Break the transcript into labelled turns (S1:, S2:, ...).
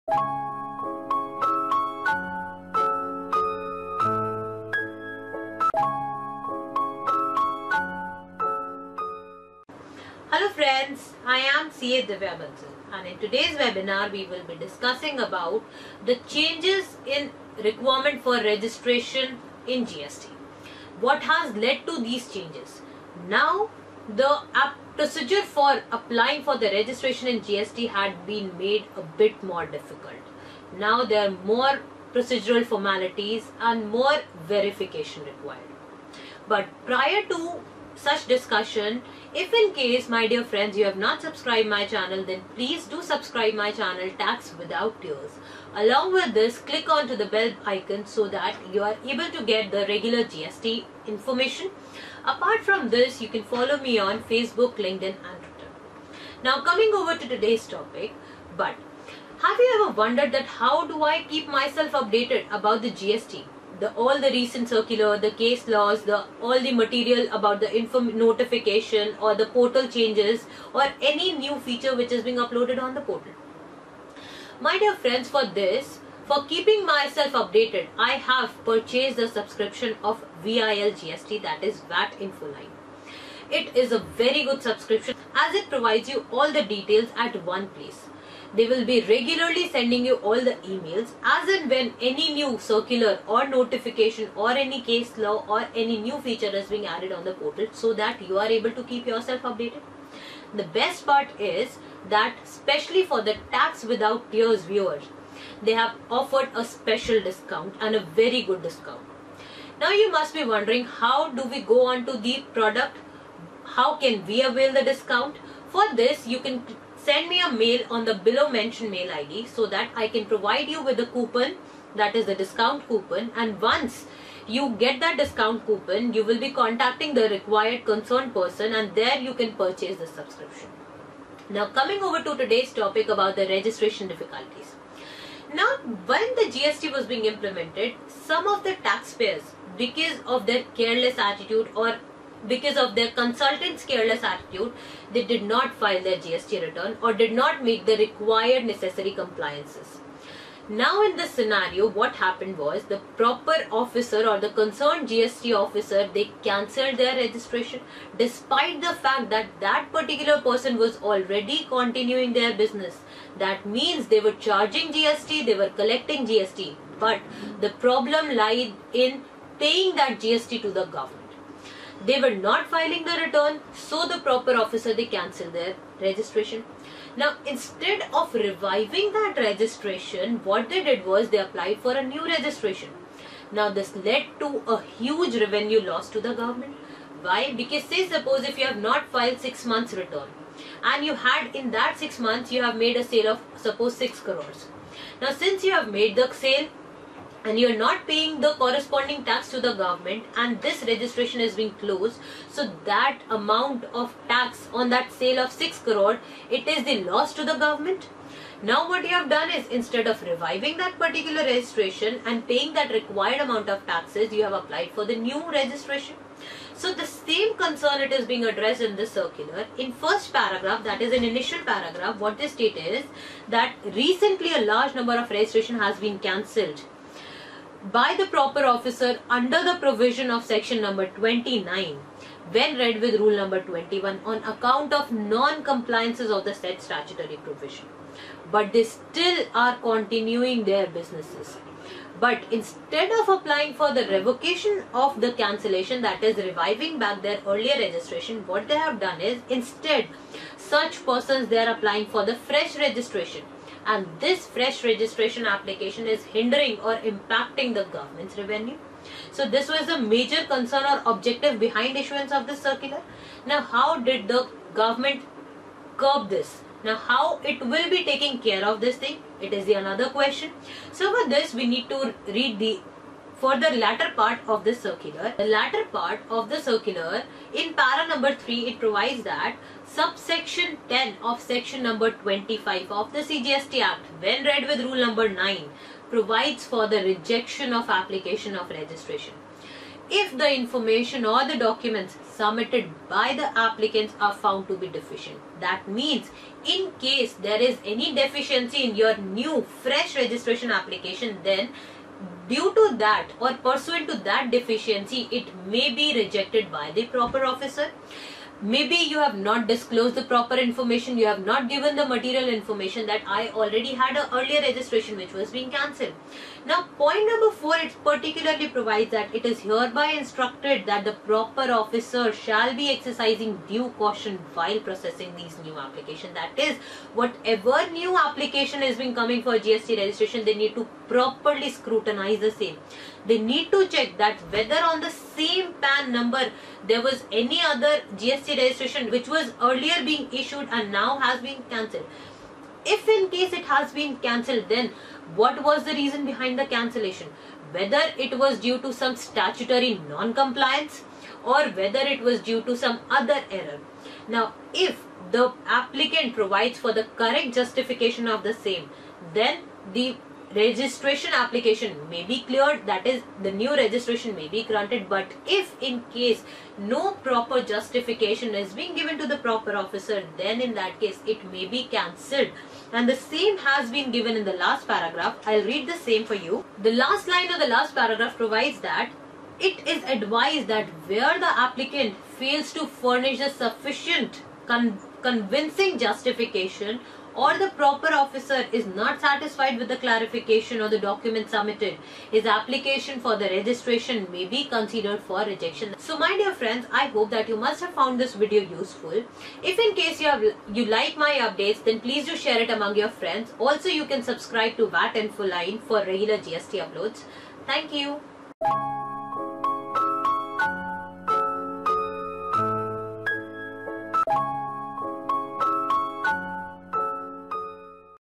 S1: Hello friends, I am CA Divya Bansal, and in today's webinar we will be discussing about the changes in requirement for registration in GST. What has led to these changes? Now the procedure for applying for the registration in GST had been made a bit more difficult. Now there are more procedural formalities and more verification required. But prior to such discussion, if in case, my dear friends, you have not subscribed my channel, then please do subscribe my channel Tax Without Tears. Along with this, click on to the bell icon so that you are able to get the regular GST information. Apart from this, you can follow me on Facebook, LinkedIn and Twitter. Now coming over to today's topic, but have you ever wondered that how do I keep myself updated about the GST? All the recent circular, the case laws, all the material about the notification or the portal changes or any new feature which is being uploaded on the portal. My dear friends, for keeping myself updated, I have purchased a subscription of VIL GST, that is VAT Infoline. It is a very good subscription as it provides you all the details at one place. They will be regularly sending you all the emails as and when any new circular or notification or any case law or any new feature is being added on the portal, so that you are able to keep yourself updated. The best part is that especially for the Tax Without Tears viewers, they have offered a special discount and a very good discount. Now you must be wondering, how do we go on to the product? How can we avail the discount? For this, you can send me a mail on the below mentioned mail ID so that I can provide you with the coupon, that is the discount coupon, and once you get that discount coupon, you will be contacting the required concerned person and there you can purchase the subscription. Now coming over to today's topic about the registration difficulties. Now when the GST was being implemented, some of the taxpayers, because of their careless attitude or because of their consultant's careless attitude, they did not file their GST return or did not make the required necessary compliances. Now in this scenario, what happened was the proper officer or the concerned GST officer, they cancelled their registration despite the fact that that particular person was already continuing their business. That means they were charging GST, they were collecting GST, but the problem lied in paying that GST to the government. They were not filing the return, so the proper officer, they cancelled their registration. Now instead of reviving that registration, what they did was they applied for a new registration. Now this led to a huge revenue loss to the government. Why? Because say suppose if you have not filed 6 months return and you had in that 6 months you have made a sale of suppose 6 crores. Now since you have made the sale and you are not paying the corresponding tax to the government and this registration is being closed, so that amount of tax on that sale of 6 crore, it is the loss to the government. Now what you have done is, instead of reviving that particular registration and paying that required amount of taxes, you have applied for the new registration. So the same concern, it is being addressed in this circular. In first paragraph, that is in initial paragraph, what they state is that recently a large number of registration has been cancelled by the proper officer under the provision of section number 29 when read with rule number 21 on account of non-compliances of the said statutory provision. But they still are continuing their businesses. But instead of applying for the revocation of the cancellation, that is reviving back their earlier registration, what they have done is, instead such persons, they are applying for the fresh registration. And this fresh registration application is hindering or impacting the government's revenue. So this was the major concern or objective behind issuance of this circular. Now how did the government curb this? Now how it will be taking care of this thing? It is the another question. So for this we need to read the further latter part of the circular. The latter part of the circular, in para number 3, it provides that subsection 10 of section number 25 of the CGST Act, when read with rule number 9, provides for the rejection of application of registration. if the information or the documents submitted by the applicants are found to be deficient. That means in case there is any deficiency in your new fresh registration application, then due to that or pursuant to that deficiency, it may be rejected by the proper officer. Maybe you have not disclosed the proper information, you have not given the material information that I already had an earlier registration which was being cancelled. Now point number 4, it particularly provides that it is hereby instructed that the proper officer shall be exercising due caution while processing these new applications. That is, whatever new application is being coming for GST registration, they need to properly scrutinize the same. They need to check that whether on the same PAN number there was any other GST registration which was earlier being issued and now has been cancelled. If in case it has been cancelled, then what was the reason behind the cancellation? Whether it was due to some statutory non-compliance or whether it was due to some other error. Now, if the applicant provides for the correct justification of the same, then the registration application may be cleared, that is, the new registration may be granted. But if in case no proper justification is being given to the proper officer, then in that case it may be cancelled. And the same has been given in the last paragraph. I'll read the same for you. The last line of the last paragraph provides that it is advised that where the applicant fails to furnish a sufficient convincing justification, or the proper officer is not satisfied with the clarification or the document submitted, his application for the registration may be considered for rejection. So my dear friends, I hope that you must have found this video useful. If in case you like my updates, then please do share it among your friends. Also, you can subscribe to VAT Infoline for regular GST uploads. Thank you.